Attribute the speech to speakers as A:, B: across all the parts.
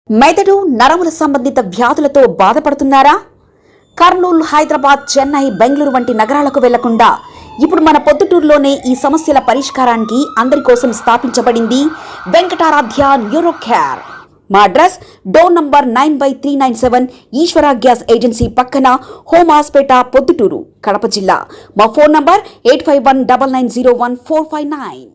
A: మెదడు నరముల సంబంధిత వ్యాధులతో బాధపడుతున్నారా? కర్నూలు, హైదరాబాద్, చెన్నై, బెంగళూరు వంటి నగరాలకు వెళ్లకుండా ఇప్పుడు మన పొద్దుటూరులోనే ఈ సమస్యల పరిష్కారానికి అందరి కోసం స్థాపించబడింది వెంకటారాధ్య న్యూరో కేర్. మా అడ్రస్ డోర్ నంబర్ 9/397 ఈశ్వర గ్యాస్ ఏజెన్సీ పక్కన, హోమాస్పేట, పొద్దుటూరు, కడప జిల్లా. మా ఫోన్ నంబర్ 8519901459.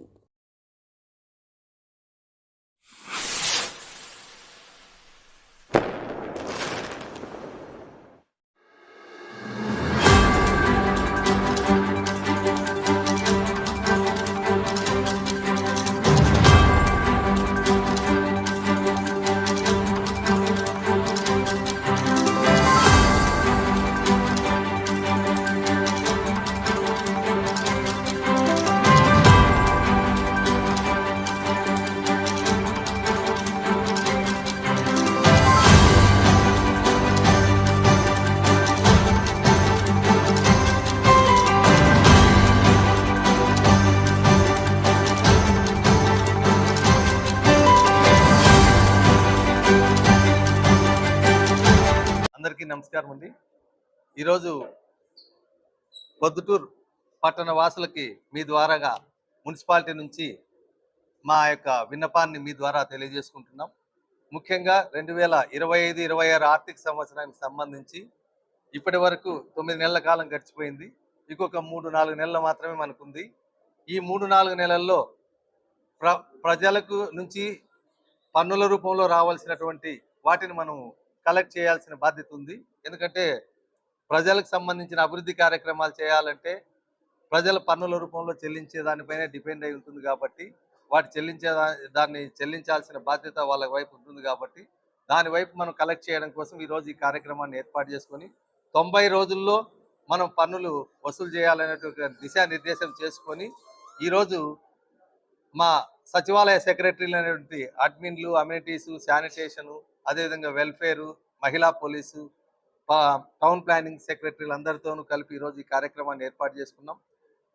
B: అందరికీ నమస్కారం అండి. ఈరోజు పొద్దుటూరు పట్టణ వాసులకి మీ ద్వారాగా మున్సిపాలిటీ నుంచి మా యొక్క విన్నపాన్ని మీ ద్వారా తెలియజేసుకుంటున్నాం. ముఖ్యంగా 2025-26 ఆర్థిక సంవత్సరానికి సంబంధించి ఇప్పటి వరకు 9 నెలల కాలం గడిచిపోయింది. ఇంకొక 3-4 నెలలు మాత్రమే మనకుంది. ఈ 3-4 నెలల్లో ప్రజలకు నుంచి పన్నుల రూపంలో రావాల్సినటువంటి వాటిని మనం కలెక్ట్ చేయాల్సిన బాధ్యత ఉంది. ఎందుకంటే ప్రజలకు సంబంధించిన అభివృద్ధి కార్యక్రమాలు చేయాలంటే ప్రజల పన్నుల రూపంలో చెల్లించే దానిపైనే డిపెండ్ అయి ఉంటుంది. కాబట్టి దాన్ని చెల్లించాల్సిన బాధ్యత వాళ్ళ వైపు ఉంటుంది. కాబట్టి దాని వైపు మనం కలెక్ట్ చేయడం కోసం ఈరోజు ఈ కార్యక్రమాన్ని ఏర్పాటు చేసుకొని 90 రోజుల్లో మనం పన్నులు వసూలు చేయాలనేటువంటి దిశానిర్దేశం చేసుకొని ఈరోజు మా సచివాలయ సెక్రటరీలు అనేటువంటి అడ్మిన్లు, అమ్యూనిటీసు, శానిటేషను, అదేవిధంగా వెల్ఫేరు, మహిళా పోలీసు, టౌన్ ప్లానింగ్ సెక్రటరీలు అందరితోనూ కలిపి ఈరోజు ఈ కార్యక్రమాన్ని ఏర్పాటు చేసుకున్నాం.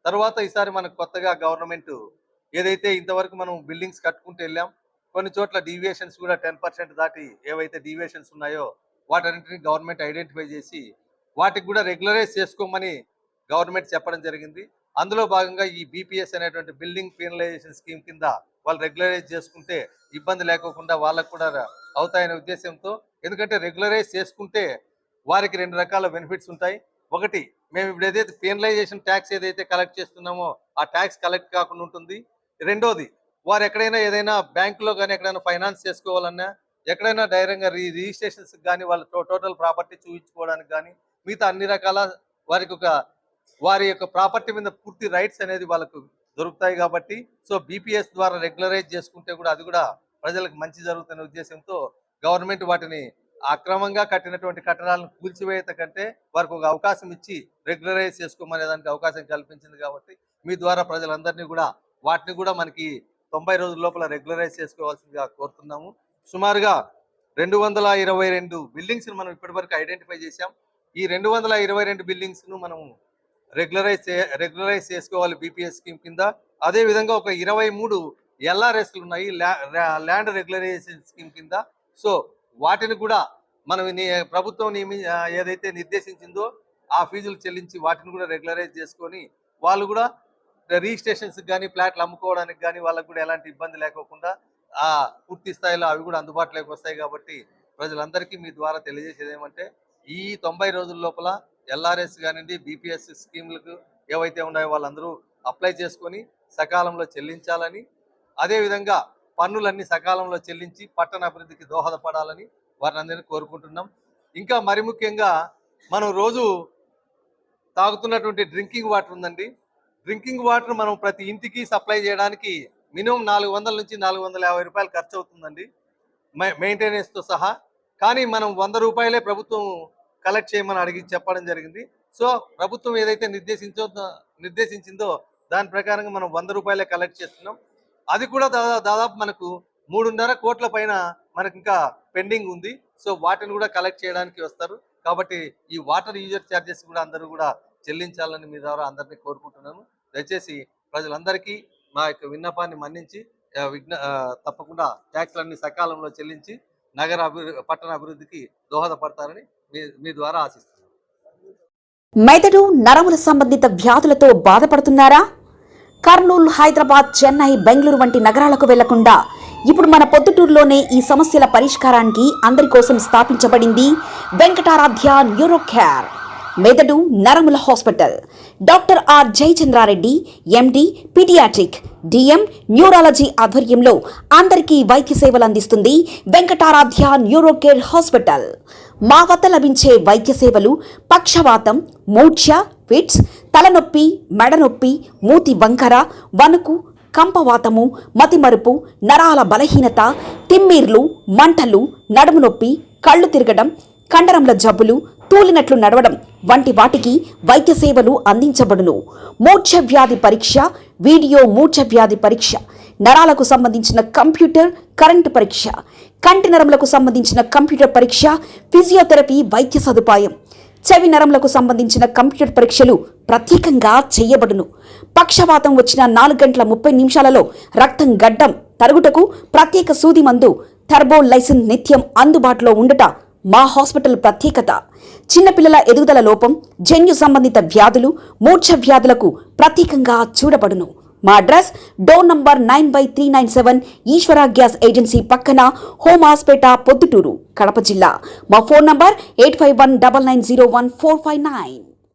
B: తర్వాత ఈసారి మనకు కొత్తగా గవర్నమెంట్ ఏదైతే ఇంతవరకు మనం బిల్డింగ్స్ కట్టుకుంటూ వెళ్ళాం, కొన్ని చోట్ల డీవియేషన్స్ కూడా 10% దాటి ఏవైతే డీవియేషన్స్ ఉన్నాయో వాటన్నింటినీ గవర్నమెంట్ ఐడెంటిఫై చేసి వాటికి కూడా రెగ్యులరైజ్ చేసుకోమని గవర్నమెంట్ చెప్పడం జరిగింది. అందులో భాగంగా ఈ బీపీఎస్ అనేటువంటి బిల్డింగ్ పీనలైజేషన్ స్కీమ్ కింద వాళ్ళు రెగ్యులరైజ్ చేసుకుంటే ఇబ్బంది లేకోకుండా వాళ్ళకు కూడా అవుతాయనే ఉద్దేశంతో, ఎందుకంటే రెగ్యులరైజ్ చేసుకుంటే వారికి 2 రకాల బెనిఫిట్స్ ఉంటాయి. ఒకటి, మేము ఇప్పుడు ఏదైతే పీనలైజేషన్ ట్యాక్స్ ఏదైతే కలెక్ట్ చేస్తున్నామో ఆ ట్యాక్స్ కలెక్ట్ కాకుండా ఉంటుంది. రెండోది, వారు ఎక్కడైనా ఏదైనా బ్యాంకులో కానీ ఎక్కడైనా ఫైనాన్స్ చేసుకోవాలన్నా, ఎక్కడైనా ధైర్యంగా రిజిస్ట్రేషన్స్ కానీ వాళ్ళ టోటల్ ప్రాపర్టీ చూపించుకోవడానికి కానీ మిగతా అన్ని రకాల వారి యొక్క ప్రాపర్టీ మీద పూర్తి రైట్స్ అనేది వాళ్ళకు దొరుకుతాయి. కాబట్టి సో బీపీఎస్ ద్వారా రెగ్యులరైజ్ చేసుకుంటే కూడా అది కూడా ప్రజలకు మంచి జరుగుతున్న ఉద్దేశంతో గవర్నమెంట్ వాటిని అక్రమంగా కట్టినటువంటి కట్టడాలను కూల్చివేయత కంటే వారికి ఒక అవకాశం ఇచ్చి రెగ్యులరైజ్ చేసుకోమనే దానికి అవకాశం కల్పించింది. కాబట్టి మీ ద్వారా ప్రజలందరినీ కూడా వాటిని కూడా మనకి 90 రోజుల లోపల రెగ్యులరైజ్ చేసుకోవాల్సిందిగా కోరుతున్నాము. సుమారుగా 222 బిల్డింగ్స్ను మనం ఇప్పటివరకు ఐడెంటిఫై చేశాం. ఈ 222 బిల్డింగ్స్ను మనం రెగ్యులరైజ్ చేసుకోవాలి బీపీఎస్ స్కీమ్ కింద. అదేవిధంగా ఒక 23 ఎల్ఆర్ఎస్లు ఉన్నాయి ల్యాండ్ రెగ్యులరైజేషన్ స్కీమ్ కింద. సో వాటిని కూడా మనం ప్రభుత్వం ఏదైతే నిర్దేశించిందో ఆ ఫీజులు చెల్లించి వాటిని కూడా రెగ్యులరైజ్ చేసుకొని వాళ్ళు కూడా రిజిస్ట్రేషన్స్ కానీ ఫ్లాట్లు అమ్ముకోవడానికి కానీ వాళ్ళకు కూడా ఎలాంటి ఇబ్బంది లేకోకుండా ఆ పూర్తి స్థాయిలో అవి కూడా అందుబాటులోకి వస్తాయి. కాబట్టి ప్రజలందరికీ మీ ద్వారా తెలియజేసేది ఏమంటే, ఈ 90 రోజుల లోపల ఎల్ఆర్ఎస్ కానివ్వండి, బీపీఎస్ స్కీములకు ఏవైతే ఉన్నాయో వాళ్ళందరూ అప్లై చేసుకొని సకాలంలో చెల్లించాలని, అదేవిధంగా పన్నులన్నీ సకాలంలో చెల్లించి పట్టణ అభివృద్ధికి దోహదపడాలని వారిని అందరినీ కోరుకుంటున్నాం. ఇంకా మరి ముఖ్యంగా మనం రోజు తాగుతున్నటువంటి డ్రింకింగ్ వాటర్ ఉందండి. డ్రింకింగ్ వాటర్ మనం ప్రతి ఇంటికి సప్లై చేయడానికి మినిమం 400 నుంచి 450 రూపాయలు ఖర్చు అవుతుందండి, మెయింటెనెన్స్తో సహా. కానీ మనం 100 రూపాయలే ప్రభుత్వం కలెక్ట్ చేయమని చెప్పడం జరిగింది. సో ప్రభుత్వం ఏదైతే నిర్దేశించిందో దాని ప్రకారంగా మనం 100 రూపాయలే కలెక్ట్ చేస్తున్నాం. అది కూడా దాదాపు మనకు 3.5 కోట్ల పైన మనకు ఇంకా పెండింగ్ ఉంది. సో వాటిని కూడా కలెక్ట్ చేయడానికి వస్తారు. కాబట్టి ఈ వాటర్ యూజర్ ఛార్జెస్ కూడా అందరూ కూడా చెల్లించాలని మీ ద్వారా అందరినీ కోరుకుంటున్నాను. దయచేసి ప్రజలందరికీ మా యొక్క విన్నపాన్ని మన్నించి తప్పకుండా ట్యాక్స్లన్నీ సకాలంలో చెల్లించి పట్టణ అభివృద్ధికి దోహదపడతారని మీ ద్వారా ఆశిస్తున్నాను.
A: మెదడు నరముల సంబంధిత వ్యాధులతో బాధపడుతున్నారా? కర్నూలు, హైదరాబాద్, చెన్నై, బెంగళూరు వంటి నగరాలకు వెళ్లకుండా ఇప్పుడు మన పొద్దుటూరులోనే ఈ సమస్యల పరిష్కారానికి అందరి కోసం స్థాపించబడింది వెంకటారాధ్య న్యూరో కేర్ మెదడు నరముల hospital. Doctor R Jayachandra Reddy, MD, paediatric, DM, neurology ఆధ్వర్యంలో అందరికీ వైద్య సేవలు అందిస్తుంది వెంకటారాధ్య న్యూరో కేర్ హాస్పిటల్. మా వద్ద లభించే వైద్య సేవలు పక్షవాతం, మూర్ఛ, ఫిట్స్, తలనొప్పి, మెడనొప్పి, మూతి వంకర, వణుకు, కంపవాతము, మతిమరుపు, నరాల బలహీనత, తిమ్మిర్లు, మంటలు, నడుము నొప్పి, కళ్ళు తిరగడం, కండరంల జబ్బులు, తూలినట్లు నడవడం వంటి వాటికి వైద్య సేవలు అందించబడును. మూర్ఛ వ్యాధి పరీక్ష, వీడియో మూర్ఛ వ్యాధి పరీక్ష, నరాలకు సంబంధించిన కంప్యూటర్ కరెంటు పరీక్ష, కంటి నరములకు సంబంధించిన కంప్యూటర్ పరీక్ష, ఫిజియోథెరపీ వైద్య సదుపాయం, చెవి నరములకు సంబంధించిన కంప్యూటర్ పరీక్షలు ప్రత్యేకంగా చేయబడును. పక్షవాతం వచ్చిన 4 గంటల 30 నిమిషాలలో రక్తం గడ్డం తరుగుటకు ప్రత్యేక సూది మందు థర్బోలైసిన్ నిత్యం అందుబాటులో ఉండట మా హాస్పిటల్ ప్రత్యేకత. చిన్నపిల్లల ఎదుగుదల లోపం, జన్యు సంబంధిత వ్యాధులు, మూర్ఛ వ్యాధులకు ప్రత్యేకంగా చూడబడును. మా అడ్రస్ డోర్ నంబర్ 9/397 ఈశ్వర గ్యాస్ ఏజెన్సీ పక్కన, హోమాస్పేట, పొద్దుటూరు, కడప జిల్లా. మా ఫోన్ నంబర్ 8519901459.